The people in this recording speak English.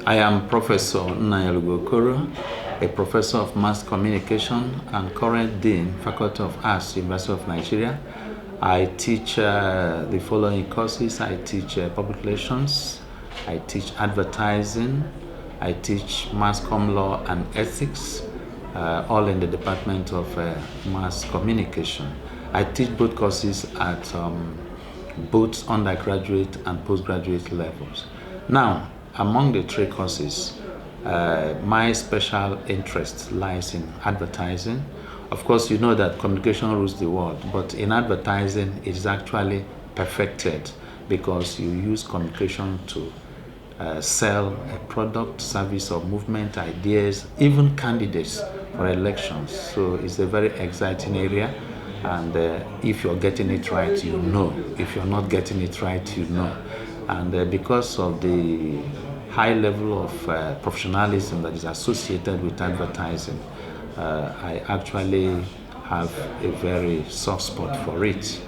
I am Professor Nnayalugo Okoro, a professor of mass communication and current dean, Faculty of Arts, University of Nigeria. I teach the following courses. I teach public relations, I teach advertising, I teach mass comm law and ethics, all in the Department of Mass Communication. I teach both courses at both undergraduate and postgraduate levels. Now, among the three courses, my special interest lies in advertising. Of course, you know that communication rules the world, but in advertising, it is actually perfected because you use communication to sell a product, service, or movement, ideas, even candidates for elections. So it's a very exciting area. And if you're getting it right, you know. If you're not getting it right, you know. And because of the high level of professionalism that is associated with advertising, I actually have a very soft spot for it.